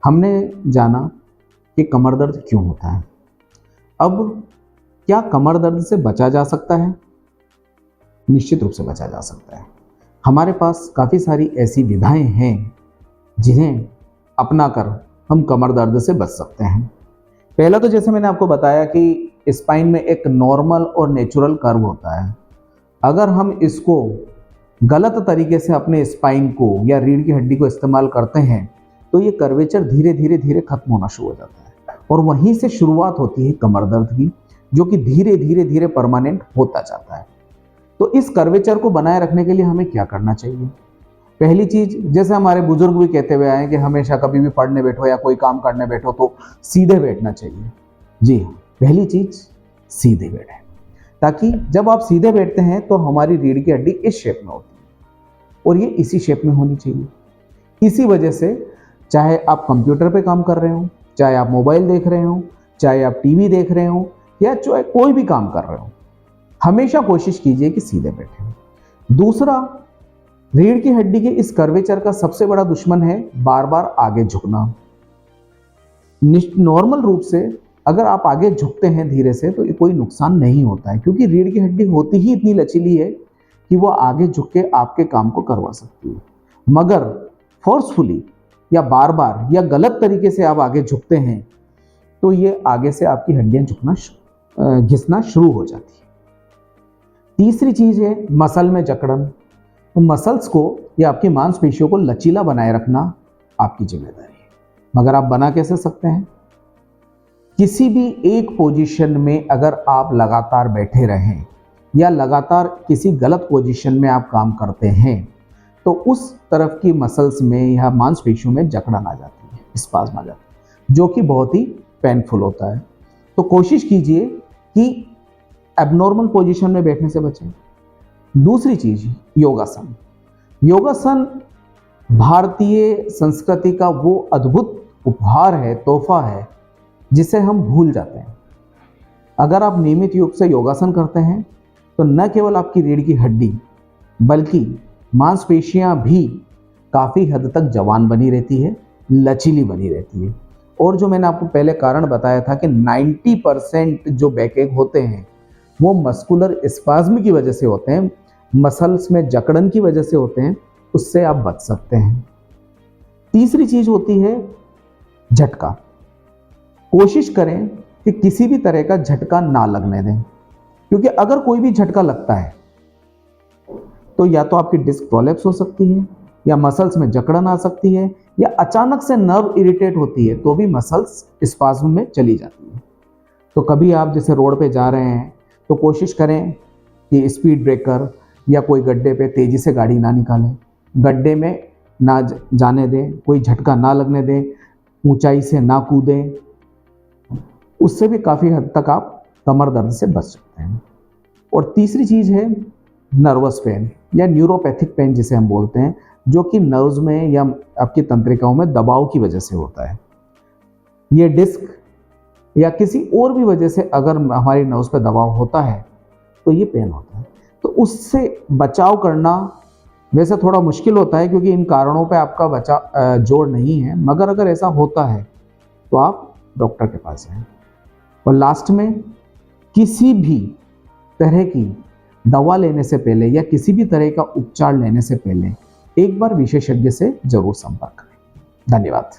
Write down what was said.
हमने जाना कि कमर दर्द क्यों होता है। अब क्या कमर दर्द से बचा जा सकता है? निश्चित रूप से बचा जा सकता है। हमारे पास काफ़ी सारी ऐसी विधाएं हैं जिन्हें अपनाकर हम कमर दर्द से बच सकते हैं। पहला तो जैसे मैंने आपको बताया कि स्पाइन में एक नॉर्मल और नेचुरल कर्व होता है। अगर हम इसको गलत तरीके से अपने स्पाइन को या रीढ़ की हड्डी को इस्तेमाल करते हैं तो ये कर्वेचर धीरे धीरे धीरे खत्म होना शुरू हो जाता है और वहीं से शुरुआत होती है कमर दर्द की, जो कि धीरे धीरे धीरे परमानेंट होता जाता है। तो इस कर्वेचर को बनाए रखने के लिए हमें क्या करना चाहिए? पहली चीज, जैसे हमारे बुजुर्ग भी कहते हुए आए कि हमेशा कभी भी पढ़ने बैठो या कोई काम करने बैठो तो सीधे बैठना चाहिए। जी हाँ, पहली चीज सीधे बैठे, ताकि जब आप सीधे बैठते हैं तो हमारी रीढ़ की हड्डी इस शेप में होती है और ये इसी शेप में होनी चाहिए। इसी वजह से चाहे आप कंप्यूटर पे काम कर रहे हो, चाहे आप मोबाइल देख रहे हो, चाहे आप टीवी देख रहे हो या चाहे कोई भी काम कर रहे हो, हमेशा कोशिश कीजिए कि सीधे बैठे। दूसरा, रीढ़ की हड्डी के इस कर्वेचर का सबसे बड़ा दुश्मन है बार बार आगे झुकना। नॉर्मल रूप से अगर आप आगे झुकते हैं धीरे से तो कोई नुकसान नहीं होता है, क्योंकि रीढ़ की हड्डी होती ही इतनी लचीली है कि वो आगे झुक के आपके काम को करवा सकती है। मगर फोर्सफुली या बार बार या गलत तरीके से आप आगे झुकते हैं तो ये आगे से आपकी हड्डियां झुकना घिसना शुरू हो जाती है। तीसरी चीज है मसल में जकड़न। तो मसल्स को या आपकी मांसपेशियों को लचीला बनाए रखना आपकी जिम्मेदारी है, मगर आप बना कैसे सकते हैं? किसी भी एक पोजीशन में अगर आप लगातार बैठे रहें या लगातार किसी गलत पोजीशन में आप काम करते हैं तो उस तरफ की मसल्स में या मांसपेशियों में जकड़न आ जाती है, स्पाज्म आ जाता है, जो कि बहुत ही पेनफुल होता है। तो कोशिश कीजिए कि एबनॉर्मल पोजीशन में बैठने से बचें। दूसरी चीज, योगासन। योगासन भारतीय संस्कृति का वो अद्भुत उपहार है, तोहफा है, जिसे हम भूल जाते हैं। अगर आप नियमित रूप से योगासन करते हैं तो न केवल आपकी रीढ़ की हड्डी बल्कि मांसपेशियां भी काफ़ी हद तक जवान बनी रहती है, लचीली बनी रहती है। और जो मैंने आपको पहले कारण बताया था कि 90% जो बैकएक होते हैं वो मस्कुलर स्पाज्म की वजह से होते हैं, मसल्स में जकड़न की वजह से होते हैं, उससे आप बच सकते हैं। तीसरी चीज होती है झटका। कोशिश करें कि किसी भी तरह का झटका ना लगने दें, क्योंकि अगर कोई भी झटका लगता है तो या तो आपकी डिस्क प्रोलैप्स हो सकती है या मसल्स में जकड़न आ सकती है या अचानक से नर्व इरिटेट होती है तो भी मसल्स स्पाज्म में चली जाती है। तो कभी आप जैसे रोड पे जा रहे हैं तो कोशिश करें कि स्पीड ब्रेकर या कोई गड्ढे पे तेज़ी से गाड़ी ना निकालें, गड्ढे में ना जाने दें, कोई झटका ना लगने दें, ऊंचाई से ना कूदें। उससे भी काफ़ी हद तक आप कमर दर्द से बच सकते हैं। और तीसरी चीज़ है नर्वस पेन या न्यूरोपैथिक पेन जिसे हम बोलते हैं, जो कि नर्व्स में या आपकी तंत्रिकाओं में दबाव की वजह से होता है। ये डिस्क या किसी और भी वजह से अगर हमारी नर्व्स पे दबाव होता है तो ये पेन होता है। तो उससे बचाव करना वैसे थोड़ा मुश्किल होता है क्योंकि इन कारणों पे आपका बचाव जोड़ नहीं है, मगर अगर ऐसा होता है तो आप डॉक्टर के पास जाएं। और लास्ट में, किसी भी तरह की दवा लेने से पहले या किसी भी तरह का उपचार लेने से पहले एक बार विशेषज्ञ से जरूर संपर्क करें। धन्यवाद।